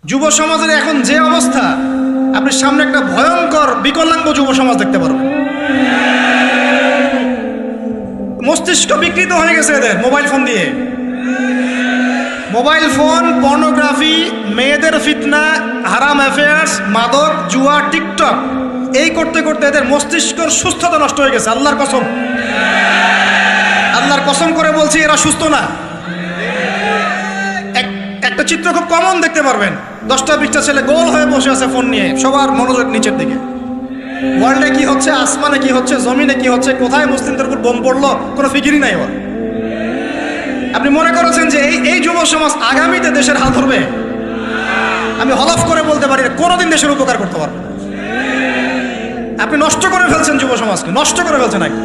যুব সমাজের এখন যে অবস্থা, আপনি সামনে একটা ভয়ঙ্কর বিকলাঙ্গ যুব সমাজ দেখতে পারবেন। মস্তিষ্ক বিকৃত হয়ে গেছে এদের মোবাইল ফোন দিয়ে। মোবাইল ফোন, পর্নোগ্রাফি, মেয়েদের ফিতনা, হারাম অ্যাফেয়ার্স, মাদক, জুয়া, টিকটক, এই করতে করতে এদের মস্তিষ্কর সুস্থতা নষ্ট হয়ে গেছে। আল্লাহর কসম, আল্লাহর কসম করে বলছি, এরা সুস্থ না। একটা চিত্র খুব কমন দেখতে পারবেন, 10টা-20টা ছেলে গোল হয়ে বসে আছে ফোন নিয়ে, সবার মনোযোগ নিচের দিকে। ওয়ার্ল্ডে কি হচ্ছে, আসমানে কি হচ্ছে, জমিনে কি হচ্ছে, কোথায় মুসলিমদের উপর বোম পড়লো, কোনো ফিকিরই নাই ওর। আপনি মনে করেছেন যে এই যুব সমাজ আগামীতে দেশের হাল ধরবে? আমি হলফ করে বলতে পারি কোনোদিন দেশের উপকার করতে পারবে। আপনি নষ্ট করে ফেলছেন যুব সমাজকে, নষ্ট করে ফেলছেন নাকি।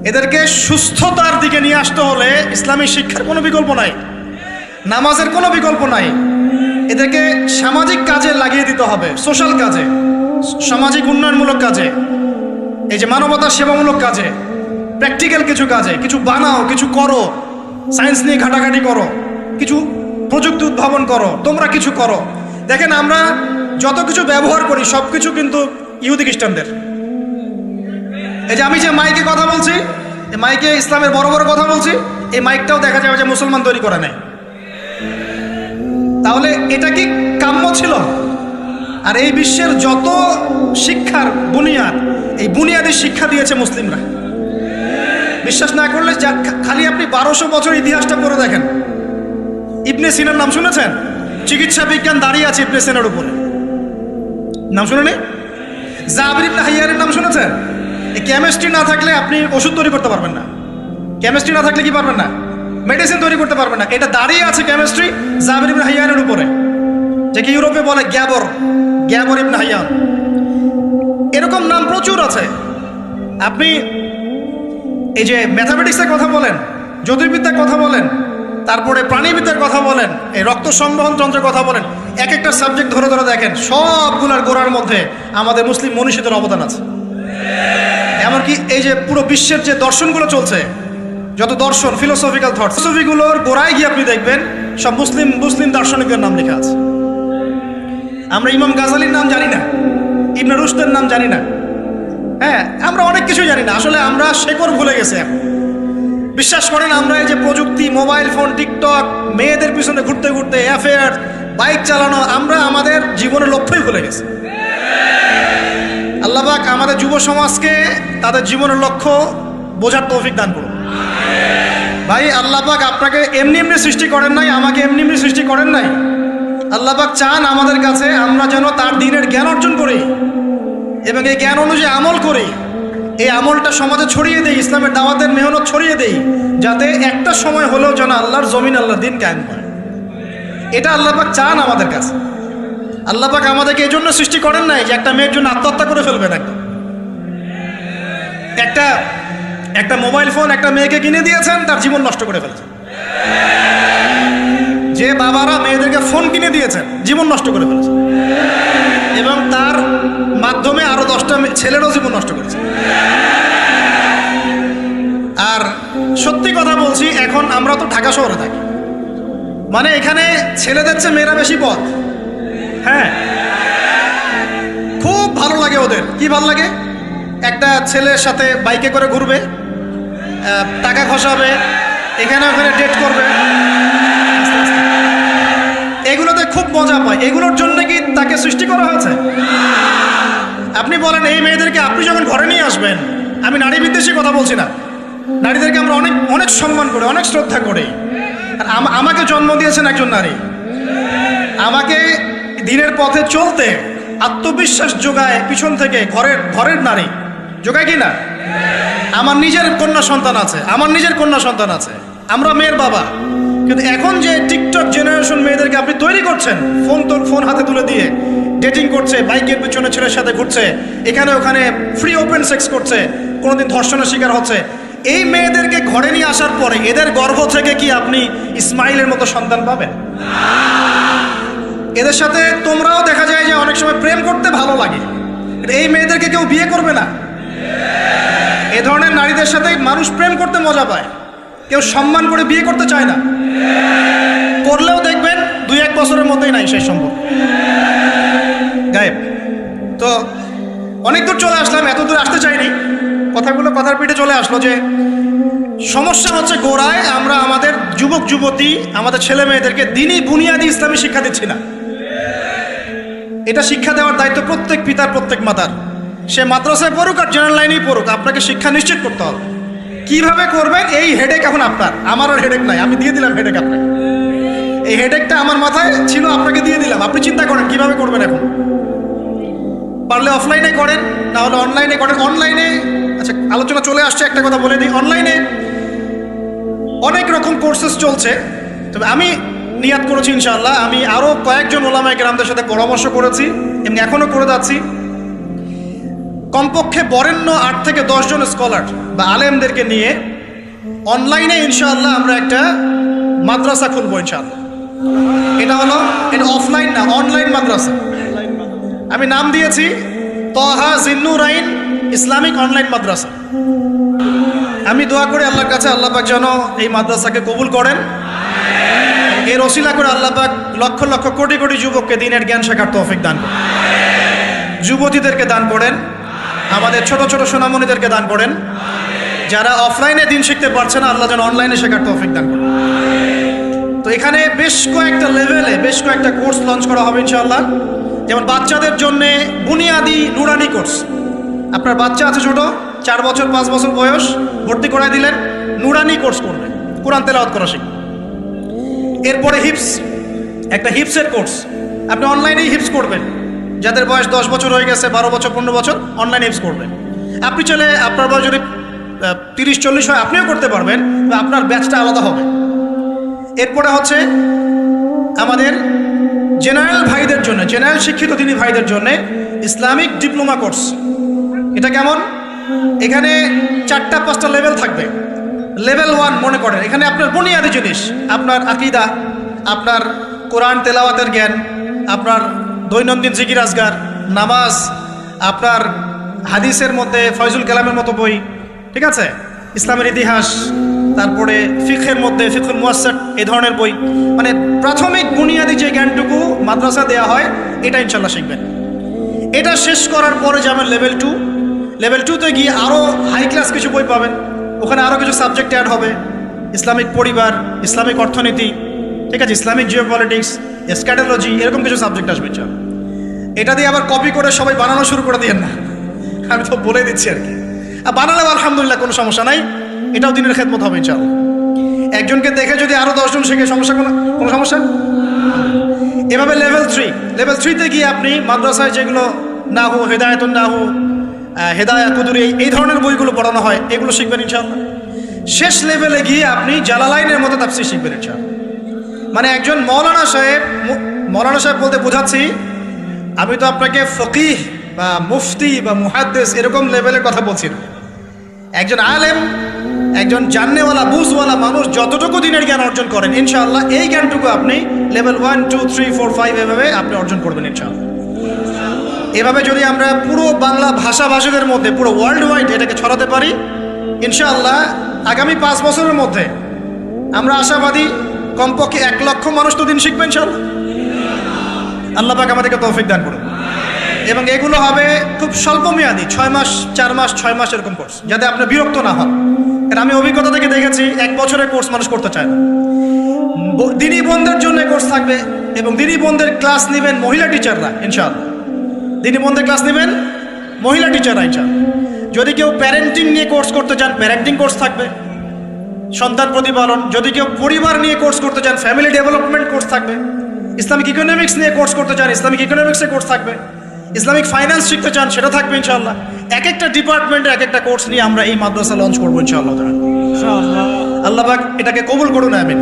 এদেরকে সুস্থতার দিকে নিয়ে আসতে হলে ইসলামী শিক্ষার কোনো বিকল্প নাই, নামাজের কোনো বিকল্প নাই। এদেরকে সামাজিক কাজে লাগিয়ে দিতে হবে, সোশ্যাল কাজে, সামাজিক উন্নয়নমূলক কাজে, এই যে মানবতার সেবামূলক কাজে, প্র্যাকটিক্যাল কিছু কাজে। কিছু বানাও, কিছু করো, সায়েন্স নিয়ে ঘাটাঘাটি করো, কিছু প্রযুক্তি উদ্ভাবন করো, তোমরা কিছু করো। দেখেন, আমরা যত কিছু ব্যবহার করি সব কিছু কিন্তু ইহুদি খ্রিস্টানদের। এই যে আমি যে মাইকে কথা বলছি, এই মাইকে ইসলামের বড় বড় কথা বলছি, এই মাইকটাও দেখা যাবে যে মুসলমান তৈরি করে নেয়। তাহলে এটা কি কাম্য ছিল? আর এই বিশ্বের যত শিক্ষার বুনিয়াদ, এই বুনিয়াদী শিক্ষা দিয়েছে মুসলিমরা। বিশ্বাস না করলে খালি আপনি 1200 বছর ইতিহাসটা পড়ে দেখেন। ইবনে সিনার নাম শুনেছেন? চিকিৎসা বিজ্ঞান দাঁড়িয়ে আছে ইবনে সিনার উপরে, নাম শুনেনি? জাবির ইবনে হাইয়ারের নাম শুনেছেন? এই কেমিস্ট্রি না থাকলে আপনি ওষুধ তৈরি করতে পারবেন না। কেমিস্ট্রি না থাকলে কি পারবেন না? মেডিসিন তৈরি করতে পারবেন না। এটা দাঁড়িয়ে আছে কেমিস্ট্রি জাবির ইবনে হাইয়ারের উপরে, যাকে ইউরোপে বলে গ্যাবর, গ্যাবর ইবনে হাইয়ান। এরকম নাম প্রচুর আছে। আপনি এই যে ম্যাথামেটিক্সের কথা বলেন, জ্যোতির্বিদ্যার কথা বলেন, তারপরে প্রাণীবিদ্যার কথা বলেন, এই রক্ত সংবহন যন্ত্রের কথা বলেন, এক একটা সাবজেক্ট ধরে ধরে দেখেন, সবগুলোর গোড়ার মধ্যে আমাদের মুসলিম মনীষীদের অবদান আছে। এমনকি এই যে পুরো বিশ্বের যে দর্শনগুলো চলছে, যত দর্শন, ফিলোসফিক্যাল থট, ফিলোসফিগুলোর গোড়ায় গিয়ে আপনি দেখবেন সব মুসলিম মুসলিম দার্শনিকদের নাম লেখা আছে। আমরা ইমাম গাজালির নাম জানি না, ইবনে রুশদের নাম জানি না। হ্যাঁ, আমরা অনেক কিছু জানি না। আসলে আমরা শেকড় ভুলে গেছি এখন। বিশ্বাস করেন, আমরা এই যে প্রযুক্তি, মোবাইল ফোন, টিকটক, মেয়েদের পিছনে ঘুরতে ঘুরতে, অ্যাফেয়ার, বাইক চালানো, আমরা আমাদের জীবনের লক্ষ্যই ভুলে গেছি। আল্লাহ পাক আমাদের যুব সমাজকে তাদের জীবনের লক্ষ্য বোঝার তৌফিক দান করুন। ভাই, আল্লাহ পাক আপনাকে এমনি এমনি সৃষ্টি করেন নাই, আমাকে এমনি এমনি সৃষ্টি করেন নাই। আল্লাহ পাক চান আমাদের কাছে আমরা যেন তার দ্বীনের জ্ঞান অর্জন করি এবং এই জ্ঞান অনুযায়ী আমল করি। এই আমলটা সমাজে ছড়িয়ে দেই, ইসলামের দাওয়াতের মেহনত ছড়িয়ে দেই, যাতে একটা সময় হলেও যেন আল্লাহর জমিন, আল্লাহর দ্বীন কায়েম হয়। এটা আল্লাহ পাক চান আমাদের কাছে। আল্লাহ পাক আমাদেরকে এই জন্য সৃষ্টি করেন নাই যে একটা মেয়ের জন্য আত্মহত্যা করে ফেলবেন। একটা মোবাইল ফোন একটা মেয়েকে কিনে দিয়েছেন, তার জীবন নষ্ট করে ফেলেছেন। যে বাবারা মেয়েদেরকে ফোন কিনে দিয়েছেন, জীবন নষ্ট করে ফেলেছেন এবং তার মাধ্যমে আরো 10টা ছেলেরও জীবন নষ্ট করেছে। আর সত্যি কথা বলছি, এখন আমরা তো ঢাকা শহরে থাকি, মানে এখানে ছেলেদের চেয়ে মেয়েরা বেশি পথ। হ্যাঁ, খুব ভালো লাগে ওদের। কি ভালো লাগে? একটা ছেলের সাথে বাইকে করে ঘুরবে, টাকা খসাবে, এখানে ওখানে ডেট করবে, এগুলোতে খুব মজা পায়। এগুলোর জন্য কি তাকে সৃষ্টি করা হয়েছে? আপনি বলেন, এই মেয়েদেরকে আপনি যখন ঘরে নিয়ে আসবেন, আমি নারী বিদ্বেষী কথা বলছি না, নারীদেরকে আমরা অনেক অনেক সম্মান করি, অনেক শ্রদ্ধা করি। আর আমাকে জন্ম দিয়েছেন একজন নারী, আমাকে দিনের পথে চলতে আত্মবিশ্বাস যোগায় পিছন থেকে, ঘরের নারী যোগায় কি না? আমার নিজের কন্যা সন্তান আছে, আমরা মেয়ের বাবা। কিন্তু এখন যে টিকটক জেনারেশন মেয়েদেরকে আপনি তৈরি করছেন, ফোন হাতে তুলে দিয়ে ডেটিং করছে, বাইকের পিছনে ছেলের সাথে ঘুরছে, এখানে ওখানে ফ্রি ওপেন সেক্স করছে, কোনোদিন ধর্ষণের শিকার হচ্ছে। এই মেয়েদেরকে ঘরে নিয়ে আসার পরে এদের গর্ভ থেকে কি আপনি ইসমাইলের মতো সন্তান পাবেন? এদের সাথে তোমরাও দেখা যায় যে অনেক সময় প্রেম করতে ভালো লাগে, এই মেয়েদেরকে কেউ বিয়ে করবে না। এ ধরনের নারীদের সাথে মানুষ প্রেম করতে মজা পায়, কেউ সম্মান করে বিয়ে করতে চায় না। করলেও দেখবেন 2 অনেক দূর চলে আসলাম, এত দূর আসতে চাইনি, কথাগুলো কথার পিঠে চলে আসলো যে সমস্যা হচ্ছে গোড়ায় আমরা আমাদের যুবক যুবতী, আমাদের ছেলে মেয়েদেরকে দিনই বুনিয়াদি ইসলামী শিক্ষা দিচ্ছি না। এটা শিক্ষা দেওয়ার দায়িত্ব প্রত্যেক পিতার, প্রত্যেক মাতার। সে মাদ্রাসায় পড়ুক আর জেনারেল লাইনেই পড়ুক, আপনাকে শিক্ষা নিশ্চিত করতে হবে। কিভাবে করবেন এই হেডেক এখন আপনার, আমার আর হেডেক নাই, আমি দিয়ে দিলাম হেডেক আপনাকে। এই হেডেকটা আমার মাথায় ছিল, আপনাকে দিয়ে দিলাম, আপনি চিন্তা করেন কিভাবে করবেন। এখন পারলে অফলাইনে করেন, না হলে অনলাইনে করেন। অনলাইনে আচ্ছা আলোচনা চলে আসছে, একটা কথা বলে দিই, অনলাইনে অনেক রকম কোর্সেস চলছে। তবে আমি নিয়াত করেছি ইনশাআল্লাহ, আমি আরও কয়েকজন ওলামায়ে কেরামদের সাথে পরামর্শ করেছি এবং এখনও করে যাচ্ছি। কমপক্ষে বরেণ্য 8 থেকে 10 জন স্কলার বা আলেমদেরকে নিয়ে অনলাইনে ইনশাআল্লাহ আমরা একটা মাদ্রাসা খুলবো ইনশাআল্লাহ। এটা অফলাইন না, অনলাইন মাদ্রাসা। আমি নাম দিয়েছি তহা জিন্নুরাইন ইসলামিক অনলাইন মাদ্রাসা। আমি দোয়া করি আল্লাহর কাছে, আল্লাহ পাক যেন এই মাদ্রাসাকে কবুল করেন। এর ওসিলা করে আল্লাহ পাক লক্ষ লক্ষ কোটি কোটি যুবককে দিনের জ্ঞান শেখার তৌফিক দান করেন, যুবতীদেরকে দান করেন, আমাদের ছোট ছোট সোনামণিদেরকে দান করেন। যারা অফলাইনে দিন শিখতে পারছে না, আল্লাহ যেন অনলাইনে শেখার তৌফিক দান করেন। তো এখানে বেশ কয়েকটা লেভেলে বেশ কয়েকটা কোর্স লঞ্চ করা হবে ইনশাআল্লাহ। যেমন বাচ্চাদের জন্যে বুনিয়াদি নুরানি কোর্স। আপনার বাচ্চা আছে ছোট, 4 বছর 5 বছর বয়স, ভর্তি করায় দিলেন, নুরানি কোর্স করবে, কোরআন তেলাওয়াত করা শিখবে। এরপরে হিপস, একটা হিপসের কোর্স, আপনি অনলাইনেই হিপস করবেন। যাদের বয়স 10 বছর হয়ে গেছে, 12 বছর 15 বছর, অনলাইন হিপস করবেন। আপনি চলে, আপনার বয়স যদি 30-40 হয় আপনিও করতে পারবেন, আপনার ব্যাচটা আলাদা হবে। এরপরে হচ্ছে আমাদের জেনারেল ভাইদের জন্য, জেনারেল শিক্ষিত তিনি ভাইদের জন্য ইসলামিক ডিপ্লোমা কোর্স। এটা কেমন? এখানে 4-5টা লেভেল থাকবে। লেভেল 1 মনে করেন, এখানে আপনার বুনিয়াদি জিনিস, আপনার আকীদা, আপনার কোরআন তেলাওয়াতের জ্ঞান, আপনার দৈনন্দিন জিকির আজগার, নামাজ, আপনার হাদিসের মধ্যে ফয়জুল কালামের মতো বই, ঠিক আছে, ইসলামের ইতিহাস, তারপরে ফিকহের মধ্যে ফিকহুল মুয়াসসার, এই ধরনের বই। মানে প্রাথমিক বুনিয়াদি যে জ্ঞানটুকু মাদ্রাসা দেওয়া হয়, এটা ইনশাল্লাহ শিখবেন। এটা শেষ করার পরে যাবেন লেভেল 2। লেভেল 2তে গিয়ে আরও হাই ক্লাস কিছু বই পাবেন, ওখানে আরও কিছু সাবজেক্ট অ্যাড হবে, ইসলামিক পরিবার, ইসলামিক অর্থনীতি, ঠিক আছে, ইসলামিক জিওপলিটিক্স, স্ক্যাটোলজি, এরকম কিছু সাবজেক্ট আসবে। এটা দিয়ে আবার কপি করে সবাই বানানো শুরু করে দিয়েন না, আমি তো বলে দিচ্ছি আর কি। আর বানালেও আলহামদুলিল্লাহ কোনো সমস্যা নাই, এটাও দিনের খেদমত হবে ইনশাআল্লাহ। একজনকে দেখে যদি আরও 10 জন শেখে, সমস্যা কোনো সমস্যা। এভাবে লেভেল 3, লেভেল 3তে গিয়ে আপনি মাদ্রাসায় যেগুলো নাহু, হেদায়াতুন নাহু, হেদায়া কুদুরি, এই ধরনের বইগুলো পড়ানো হয়, এগুলো শিখবেন ইনশাআল্লাহ। শেষ লেভেলে গিয়ে আপনি জালালাইনের মতো তাফসীর শিখবেন ইনশাআল্লাহ। মানে একজন মৌলানা সাহেব বলতে বোঝাচ্ছি, আমি তো আপনাকে ফকিহ বা মুফতি বা মুহাদ্দিস এরকম লেভেলের কথা বলছি না। একজন আলেম, একজন জাননেওয়ালা, বুঝওয়ালা মানুষ যতটুকু দিনের জ্ঞান অর্জন করেন ইনশাআল্লাহ, এই জ্ঞানটুকু আপনি লেভেল 1, 2, 3, 4, 5 এভাবে আপনি অর্জন করবেন ইনশাআল্লাহ। এভাবে যদি আমরা পুরো বাংলা ভাষাভাষীদের মধ্যে, পুরো ওয়ার্ল্ড ওয়াইড এটাকে ছড়াতে পারি ইনশাআল্লাহ, আগামী 5 বছরের মধ্যে আমরা আশাবাদী কমপক্ষে 1 লক্ষ মানুষ তো দিন শিখবেন ইনশাআল্লাহ। আল্লাহ পাক আমাদেরকে তৌফিক দান করুন। এবং এগুলো হবে খুব স্বল্প মেয়াদি, 6 মাস, 4 মাস, 6 মাস এরকম কোর্স, যাতে আপনি বিরক্ত না হন। কারণ আমি অভিজ্ঞতা থেকে দেখেছি 1 বছরের কোর্স মানুষ করতে চায় না। দিনী বোনদের জন্য কোর্স থাকবে এবং দিনী বোনদের ক্লাস নেবেন মহিলা টিচাররা ইনশাআল্লাহ। দিনী বোনদের ক্লাস নেবেন মহিলা টিচাররা ইনশাআল্লাহ। যদি কেউ প্যারেন্টিং নিয়ে কোর্স করতে চান, প্যারেন্টিং কোর্স থাকবে, সন্তান প্রতিপালন। যদি কেউ পরিবার নিয়ে কোর্স করতে চান, ফ্যামিলি ডেভেলপমেন্ট কোর্স থাকবে। ইসলামিক ইকোনমিক্স নিয়ে কোর্স করতে চান, ইসলামিক ইকোনমিক্সের কোর্স থাকবে। ইসলামিক ফাইন্যান্স শিখতে চান, সেটা থাকবে ইনশাআল্লাহ। এক একটা ডিপার্টমেন্টে এক একটা কোর্স নিয়ে আমরা এই মাদ্রাসা লঞ্চ করবো ইনশাআল্লাহ। আল্লাহ পাক এটাকে কবুল করুন, আমিন।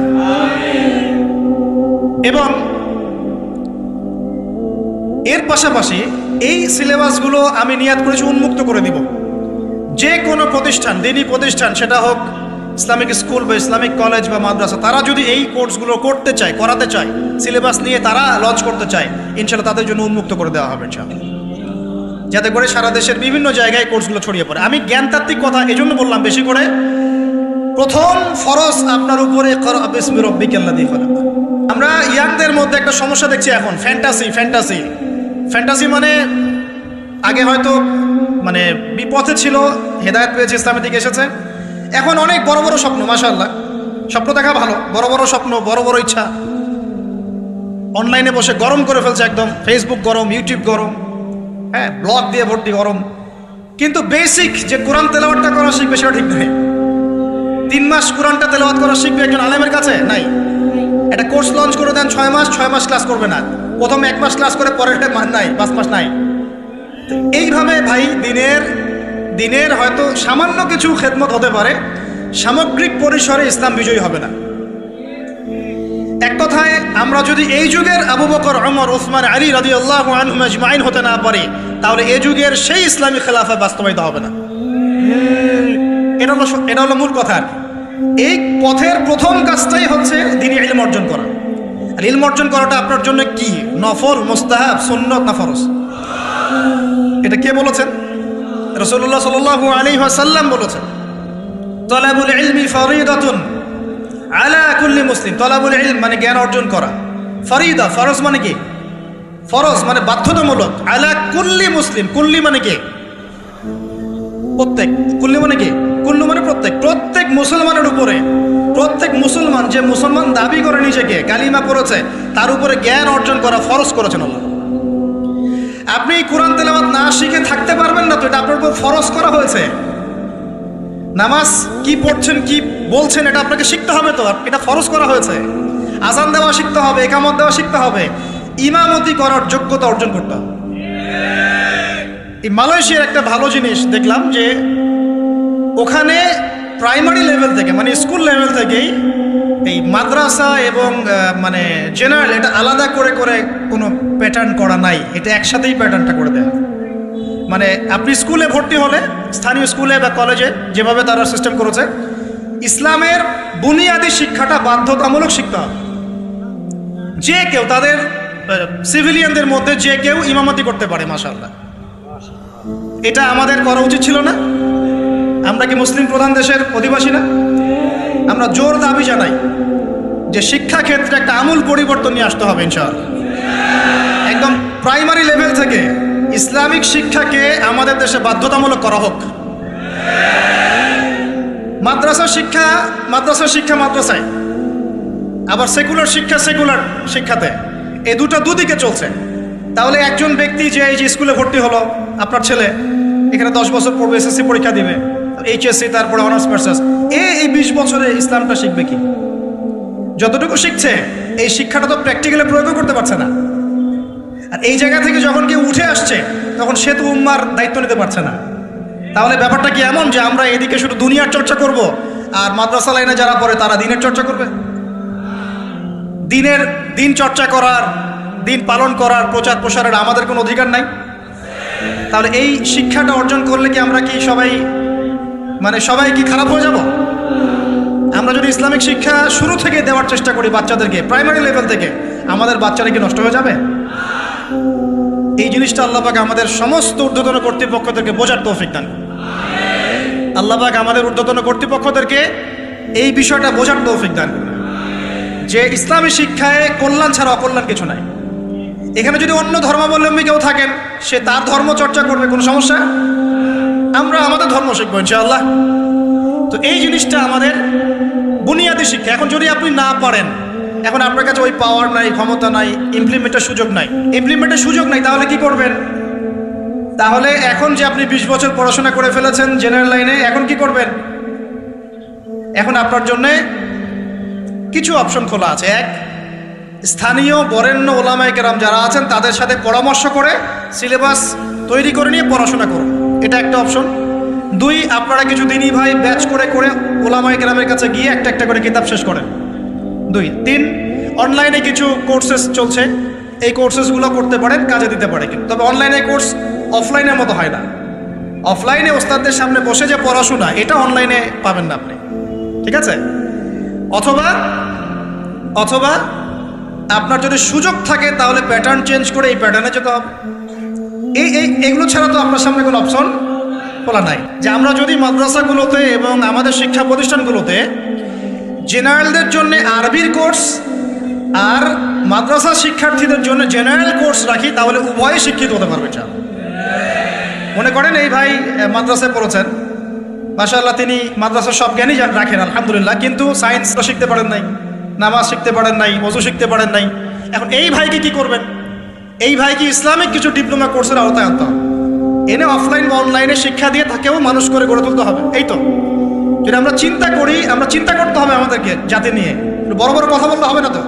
এবং এর পাশাপাশি এই সিলেবাসগুলো আমি নিয়াত করেছি উন্মুক্ত করে দিব। যে কোনো প্রতিষ্ঠান, দিনী প্রতিষ্ঠান, সেটা হোক ইসলামিক স্কুল বা ইসলামিক কলেজ বা মাদ্রাসা, তারা যদি এই কোর্সগুলো করতে চায়, করাতে চায়, সিলেবাস নিয়ে তারা লঞ্চ করতে চায়, ইনশাআল্লাহ তাদের জন্য উন্মুক্ত করে দেওয়া হবে ইনশাআল্লাহ, যাতে করে সারা দেশের বিভিন্ন জায়গায় কোর্সগুলো ছড়িয়ে পড়ে। আমি জ্ঞানতাত্ত্বিক কথা এই জন্য বললাম বেশি করে, প্রথম ফরজ আপনার উপরে ইকরা বিসমি রাব্বিকাল্লাযী খালাক। আমরা ইয়াংদের মধ্যে একটা সমস্যা দেখছি এখন, ফ্যান্টাসি। ফ্যান্টাসি মানে আগে হয়তো মানে বিপথে ছিল, হেদায়েত পেয়েছে, ইসলামের দিকে এসেছে। এখন অনেক বড় বড় স্বপ্ন, মাশাআল্লাহ, স্বপ্ন দেখা ভালো, বড় বড় স্বপ্ন, বড় বড় ইচ্ছা, অনলাইনে বসে গরম করে ফেলছে একদম, ফেসবুক গরম, ইউটিউব গরম, হ্যাঁ, ব্লগ দিয়ে ভর্তি গরম। কিন্তু বেসিক যে কোরআন তেলাওয়াতটা করা শিখবে সেটা ঠিক নয়। 3 মাস কোরআনটা তেলাওয়াত করা শিখবে একজন আলেমের কাছে? নাই। একটা কোর্স লঞ্চ করে দেন 6 মাস, 6 মাস ক্লাস করবে না, প্রথমে 1 মাস ক্লাস করে পরেরটা নাই, 5 মাস নাই। এইভাবে ভাই দিনের হয়তো সামান্য কিছু খেদমত হতে পারে, সামগ্রিক পরিসরে ইসলাম বিজয়ী হবে না। এক কথায় আমরা যদি এই যুগের আবু বকর, ওমর, উসমান, আলী রাদিয়াল্লাহু আনহুম আজমাইন হতে না পারি, তাহলে এই যুগের সেই ইসলামী খেলাফা বাস্তবায়িত হবে না। এটা হলো মূল কথা। এই পথের প্রথম কাজটাই হচ্ছে দ্বীনি ইলম অর্জন করা। আর ইলম অর্জন করাটা আপনার জন্য কি? নফল, মুস্তাহাব, সুন্নত না ফরজ? এটা কে বলেছেন? রাসূলুল্লাহ সাল্লাল্লাহু আলাইহি ওয়াসাল্লাম বলেছেন, তালাবুল ইলমি ফরিদাতুন আলা কুল্লি মুসলিম। তালাবুল ইলম মানে জ্ঞান অর্জন করা, ফরিদা, ফরজ মানে কি? ফরজ মানে বাধ্যতামূলক। আলা কুল্লি মুসলিম, কুল্লি মানে কি? প্রত্যেক। কুল্লি মানে কি? কুল্লু মানে প্রত্যেক। প্রত্যেক মুসলমানের উপরে, প্রত্যেক মুসলমান যে মুসলমান দাবি করে নিজেকে, কালিমা পড়েছে, তার উপরে জ্ঞান অর্জন করা ফরজ করেছেন আল্লাহ। আপনি কোরআন তেলাওয়াত না শিখে থাকতে পারবেন না, তো এটা আপনার উপর ফরজ করা হয়েছে। নামাজ কি পড়ছেন, কি বলছেন, এটা আপনাকে শিখতে হবে, তো এটা ফরজ করা হয়েছে। আজান দেওয়া শিখতে হবে, ইকামত দেওয়া শিখতে হবে, ইমামতি করার যোগ্যতা অর্জন করতে হবে। এই মালয়েশিয়ার একটা ভালো জিনিস দেখলাম যে ওখানে প্রাইমারি লেভেল থেকে, মানে স্কুল লেভেল থেকেই এই মাদ্রাসা এবং মানে জেনারেল এটা আলাদা করে করে কোনো প্যাটার্ন করা নাই, এটা একসাথেই প্যাটার্নটা করে দেয়। মানে আপনি স্কুলে ভর্তি হলে, স্থানীয় স্কুলে বা কলেজে যেভাবে তারা সিস্টেম করেছে, ইসলামের বুনিয়াদী শিক্ষাটা বাধ্যতামূলক শিখতে হবে। যে কেউ, তাদের সিভিলিয়ানদের মধ্যে যে কেউ ইমামতি করতে পারে, মাশাআল্লাহ। এটা আমাদের করা উচিত ছিল না? আমরা কি মুসলিম প্রধান দেশের অধিবাসী না? আমরা জোর দাবি জানাই যে শিক্ষা ক্ষেত্রে একটা আমূল পরিবর্তন নিয়ে আসতে হবে ইনশাআল্লাহ। একদম প্রাইমারি লেভেল থেকে ইসলামিক শিক্ষাকে আমাদের দেশে বাধ্যতামূলক করা হোক। মাদ্রাসা শিক্ষা মাদ্রাসায়, আবার সেকুলার শিক্ষাতে, এই দুদিকে চলছে। তাহলে একজন ব্যক্তি যে এই যে স্কুলে ভর্তি হলো, আপনার ছেলে এখানে 10 বছর পড়বে, এসএসসি পরীক্ষা দিবে, এইচএসসি, তারপরে অনার্স মাস্টার্স, এই 20 বছরে ইসলামটা শিখবে কি? যতটুকু শিখছে এই শিক্ষাটা তো প্র্যাকটিক্যালি প্রয়োগও করতে পারছে না। আর এই জায়গা থেকে যখন কেউ উঠে আসছে, তখন সে তো উম্মার দায়িত্ব নিতে পারছে না। তাহলে ব্যাপারটা কি এমন যে আমরা এদিকে শুধু দুনিয়ার চর্চা করব, আর মাদ্রাসা লাইনে যারা পড়ে তারা দিনের চর্চা করবে? দিন চর্চা করার, দিন পালন করার, প্রচার প্রসারের আমাদের কোনো অধিকার নাই? তাহলে এই শিক্ষাটা অর্জন করলে কি আমরা কি সবাই কি খারাপ হয়ে যাব? আমরা যদি ইসলামিক শিক্ষা শুরু থেকে দেওয়ার চেষ্টা করি বাচ্চাদেরকে, প্রাইমারি লেভেল থেকে, আমাদের বাচ্চারা কি নষ্ট হয়ে যাবে? এই জিনিসটা আল্লাহ পাক আমাদের সমস্ত ঊর্ধ্বতন কর্তৃপক্ষদেরকে বোঝার তৌফিক দান। আল্লাহ পাক আমাদের ঊর্ধ্বতন কর্তৃপক্ষদেরকে এই বিষয়টা বোঝার তৌফিক দান যে ইসলামী শিক্ষায় কল্যাণ ছাড়া অকল্যাণ কিছু নাই। এখানে যদি অন্য ধর্মাবলম্বী কেউ থাকেন, সে তার ধর্ম চর্চা করবে, কোনো সমস্যা? আমরা আমাদের ধর্ম শিখবো ইনশাআল্লাহ। তো এই জিনিসটা আমাদের বুনিয়াদী শিক্ষা। এখন যদি আপনি না পারেন, এখন আপনার কাছে ওই পাওয়ার নাই, ক্ষমতা নাই, ইমপ্লিমেন্টের সুযোগ নাই, তাহলে কি করবেন? তাহলে এখন যে আপনি 20 বছর পড়াশোনা করে ফেলেছেন জেনারেল লাইনে, এখন কি করবেন? এখন আপনার জন্যে কিছু অপশন খোলা আছে। এক, স্থানীয় বরেণ্য ওলামায়ে কেরাম যারা আছেন তাদের সাথে পরামর্শ করে সিলেবাস তৈরি করে নিয়ে পড়াশোনা করুন, এটা একটা অপশন। 2, আপনারা কিছু দিনই ভাই ব্যাচ করে করে ওলামায়ে কেরামের কাছে গিয়ে একটা করে কিতাব শেষ করেন। 2, 3, অনলাইনে কিছু কোর্সেস চলছে, এই কোর্সেসগুলো করতে পারেন, কাজে দিতে পারে। কিন্তু তবে অনলাইনে কোর্স অফলাইনের মতো হয় না। অফলাইনে ওস্তাদদের সামনে বসে যে পড়াশোনা, এটা অনলাইনে পাবেন না আপনি, ঠিক আছে? অথবা আপনার যদি সুযোগ থাকে তাহলে প্যাটার্ন চেঞ্জ করে এই প্যাটার্নে যেতে হবে। এগুলো ছাড়া তো আপনার সামনে কোনো অপশন খোলা নাই। যে আমরা যদি মাদ্রাসাগুলোতে এবং আমাদের শিক্ষা প্রতিষ্ঠানগুলোতে জেনারেলদের জন্য আরবির কোর্স আর মাদ্রাসা শিক্ষার্থীদের জন্য জেনারেল কোর্স রাখি, তাহলে উভয়ে শিক্ষিত হতে পারবে। মনে করেন এই ভাই মাদ্রাসায় পড়েছেন, মাশাআল্লাহ, তিনি মাদ্রাসার সব জ্ঞানই রাখেন আলহামদুলিল্লাহ, কিন্তু সায়েন্স শিখতে পারেন নাই, নামাজ শিখতে পারেন নাই, ওযু শিখতে পারেন নাই। এখন এই ভাইকে কি করবেন? এই ভাইকে ইসলামিক কিছু ডিপ্লোমা কোর্সের আওতায় আনতে হবে, এনে অফলাইন বা অনলাইনে শিক্ষা দিয়ে তাকেও মানুষ করে গড়ে তুলতে হবে। এই তো যদি আমরা চিন্তা করি, আমরা চিন্তা করতে হবে আমাদেরকে জাতি নিয়ে, বড় বড় কথা বলতে হবে না তো।